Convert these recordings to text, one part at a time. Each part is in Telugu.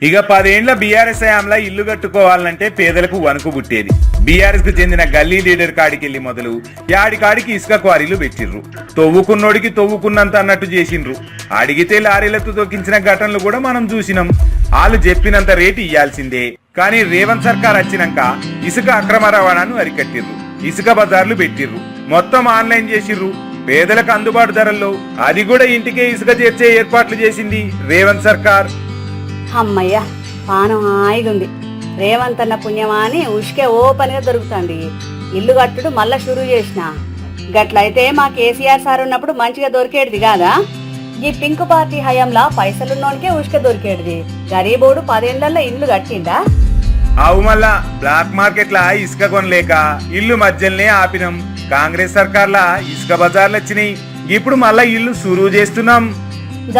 ఇక 10 ఏండ్ల బీఆర్ఎస్ హయాంలో ఇల్లు కట్టుకోవాలంటే పేదలకు వణుకు పుట్టేది. బీఆర్ఎస్ కు చెందిన గల్లీ లీడర్ కాడికెళ్లి మొదలు యాడికాడికి ఇసుక క్వారీలు పెట్టిర్రు. తవ్వుకున్నోడికి తవ్వుకున్నంత అన్నట్టు చేసిండ్రు. అడిగితే లారీలతో తొక్కించిన ఘటనలు కూడా మనం చూసినాం. వాళ్ళు చెప్పినంత రేటు ఇయ్యాల్సిందే. కానీ రేవంత్ సర్కార్ వచ్చినాక ఇసుక అక్రమ రవాణాను అరికట్టిర్రు. ఇసుక బజార్లు పెట్టిర్రు. మొత్తం ఆన్లైన్ చేసిర్రు. పేదలకు అందుబాటు ధరల్లో అది కూడా ఇంటికే ఇసుక చేర్చే ఏర్పాట్లు చేసింది రేవంత్ సర్కార్. అమ్మయ్య, పానం హాయిగుంది. రేవంత్ అన్న పుణ్యమా అని ఉష్కే ఓపెన్గా దొరుకుతుంది. ఇల్లు కట్టుడు మళ్ళా షురూ చేసిన. గట్లయితే మా కేసీఆర్ సార్ ఉన్నప్పుడు మంచిగా దొరికేది కాదా? ఈ పింక్ పార్టీ హయాంలా పైసలున్నోనికే ఉష్క దొరికేది. గరీబోడు 10 ఏళ్లలో ఇల్లు కట్టిండా? అవు మళ్ళా బ్లాక్ మార్కెట్ లా ఇసుక కొనలేక ఇల్లు మధ్యలోనే ఆపినాం. కాంగ్రెస్ సర్కార్లా ఇసుక బజార్లు వచ్చినాయి. ఇప్పుడు మళ్ళా ఇల్లు సురువు చేస్తున్నాం.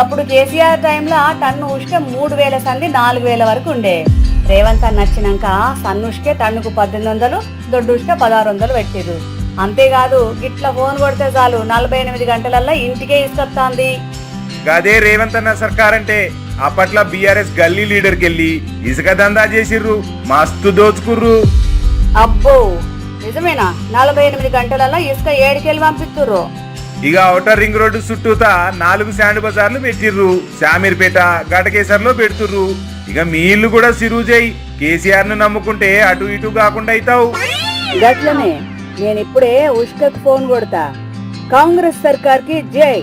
అప్పుడు కేసీఆర్ టైంలో టన్ను ఉష్క 3000 సంది 4000 వరకు ఉండే. రేవంత్ అన్న వచ్చినాక సన్నుష్కే టన్నుకు 1800, దొడ్డు ఉష్క 1600 పెట్టిరు. అంతేకాదు గిట్ల ఫోన్ కొడితే చాలు 48 గంటలల్లో ఇంటికే ఇసుకొస్తాంది. గదే రేవంత్ అన్న సర్కార్ అంటే. అప్పట్లో బీఆర్ఎస్ గల్లీ లీడర్కి వెళ్ళి ఇసుక దందా చేసిర్రు. మస్తు దోచుకుర్రు. అబ్బో నిజమేనా? 48 గంటలలో ఇసుక ఏడికెళ్ళి పంపిస్తుర్రు. ఇక ఔటర్ రింగ్ రోడ్డు చుట్టూతా 4 శాండ్ బజార్లు పెట్టిర్రు. శామీర్పేట, ఘటకేసర్లో పెడుతుర్రు. ఇక మీ ఇల్లు కూడా సిరువు చేయి. కేసీఆర్ ను నమ్ముకుంటే అటు ఇటు కాకుండా అవుతావు. గట్లనే నేను ఇప్పుడే ఉష్కకు ఫోన్ కొడతా. కాంగ్రెస్ సర్కార్ కి జై.